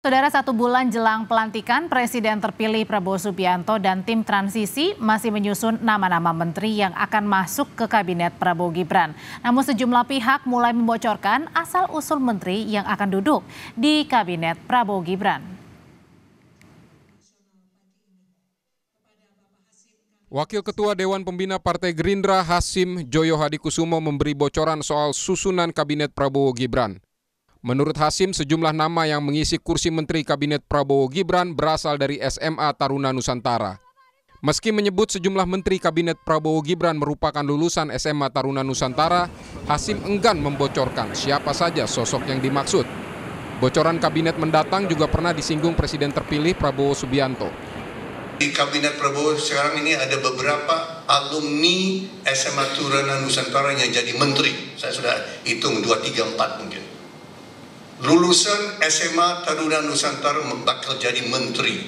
Saudara, 1 bulan jelang pelantikan, Presiden terpilih Prabowo Subianto dan tim transisi masih menyusun nama-nama menteri yang akan masuk ke Kabinet Prabowo Gibran. Namun sejumlah pihak mulai membocorkan asal-usul menteri yang akan duduk di Kabinet Prabowo Gibran. Wakil Ketua Dewan Pembina Partai Gerindra Hasim Joyo Hadikusumo memberi bocoran soal susunan Kabinet Prabowo Gibran. Menurut Hasim, sejumlah nama yang mengisi kursi Menteri Kabinet Prabowo Gibran berasal dari SMA Taruna Nusantara. Meski menyebut sejumlah Menteri Kabinet Prabowo Gibran merupakan lulusan SMA Taruna Nusantara, Hasim enggan membocorkan siapa saja sosok yang dimaksud. Bocoran kabinet mendatang juga pernah disinggung Presiden terpilih Prabowo Subianto. Di Kabinet Prabowo sekarang ini ada beberapa alumni SMA Taruna Nusantara yang jadi menteri. Saya sudah hitung 2, 3, 4 mungkin. Lulusan SMA Taruna Nusantara bakal jadi menteri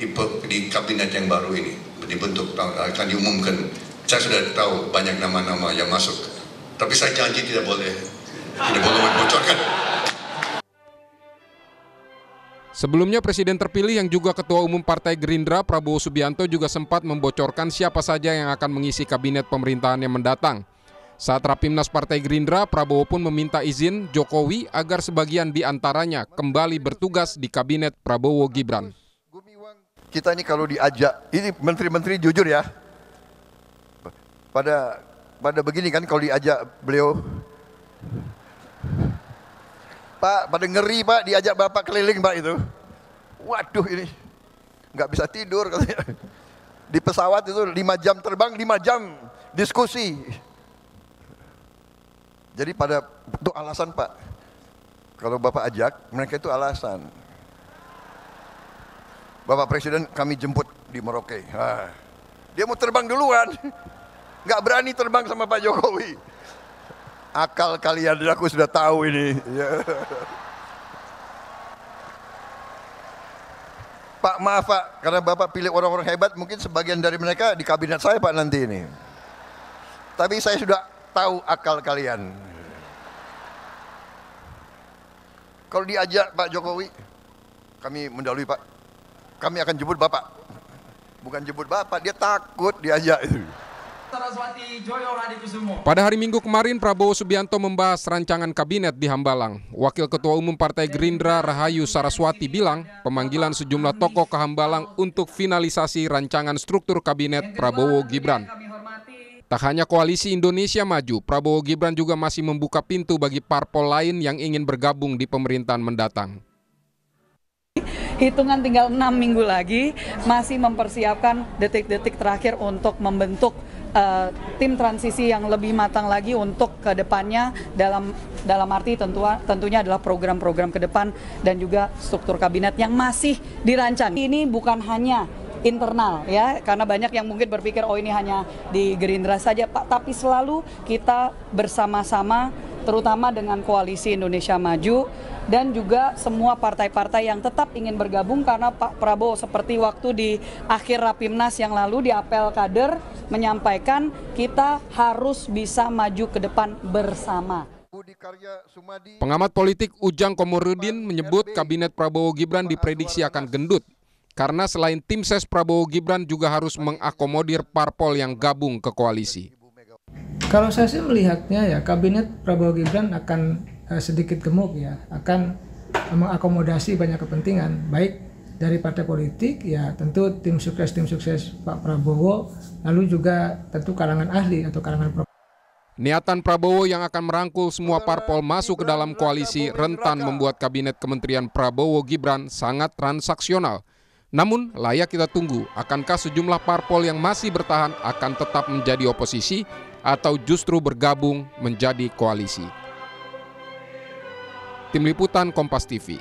di kabinet yang baru ini. Dibentuk, akan diumumkan. Saya sudah tahu banyak nama-nama yang masuk. Tapi saya janji tidak boleh membocorkan. Sebelumnya Presiden terpilih yang juga Ketua Umum Partai Gerindra Prabowo Subianto juga sempat membocorkan siapa saja yang akan mengisi kabinet pemerintahan yang mendatang. Saat Rapimnas Partai Gerindra, Prabowo pun meminta izin Jokowi agar sebagian di antaranya kembali bertugas di Kabinet Prabowo Gibran. Kita ini kalau diajak, ini menteri-menteri jujur ya, pada begini kan kalau diajak beliau, Pak, pada ngeri Pak, diajak Bapak keliling Pak itu. Waduh ini, nggak bisa tidur katanya. Di pesawat itu 5 jam terbang, 5 jam diskusi. Jadi itu alasan Pak, kalau Bapak ajak, mereka itu alasan. Bapak Presiden kami jemput di Merauke. Dia mau terbang duluan, nggak berani terbang sama Pak Jokowi. Akal kalian, aku sudah tahu ini. Pak maaf Pak, karena Bapak pilih orang-orang hebat, mungkin sebagian dari mereka di kabinet saya Pak nanti ini. Tapi saya sudah tahu akal kalian. Kalau diajak Pak Jokowi, kami mendahului Pak. Kami akan jemput Bapak. Bukan jemput Bapak, dia takut diajak itu. Pada hari Minggu kemarin, Prabowo Subianto membahas rancangan kabinet di Hambalang. Wakil Ketua Umum Partai Gerindra Rahayu Saraswati bilang, pemanggilan sejumlah tokoh ke Hambalang untuk finalisasi rancangan struktur kabinet Prabowo Gibran. Tak hanya Koalisi Indonesia Maju, Prabowo Gibran juga masih membuka pintu bagi parpol lain yang ingin bergabung di pemerintahan mendatang. Hitungan tinggal 6 minggu lagi, masih mempersiapkan detik-detik terakhir untuk membentuk tim transisi yang lebih matang lagi untuk ke depannya dalam arti tentunya adalah program-program ke depan dan juga struktur kabinet yang masih dirancang. Ini bukan hanya internal ya, karena banyak yang mungkin berpikir oh ini hanya di Gerindra saja Pak, tapi selalu kita bersama-sama terutama dengan Koalisi Indonesia Maju dan juga semua partai-partai yang tetap ingin bergabung, karena Pak Prabowo seperti waktu di akhir Rapimnas yang lalu di apel kader menyampaikan kita harus bisa maju ke depan bersama. Pengamat politik Ujang Komarudin menyebut Kabinet Prabowo Gibran diprediksi akan gendut. Karena selain tim ses Prabowo Gibran juga harus mengakomodir parpol yang gabung ke koalisi. Kalau saya sih melihatnya ya Kabinet Prabowo Gibran akan sedikit gemuk ya, akan mengakomodasi banyak kepentingan, baik dari partai politik ya tentu tim sukses Pak Prabowo, lalu juga tentu kalangan ahli atau kalangan Niatan Prabowo yang akan merangkul semua parpol masuk ke dalam koalisi rentan membuat Kabinet Kementerian Prabowo Gibran sangat transaksional. Namun layak kita tunggu, akankah sejumlah parpol yang masih bertahan akan tetap menjadi oposisi atau justru bergabung menjadi koalisi. Tim Liputan Kompas TV.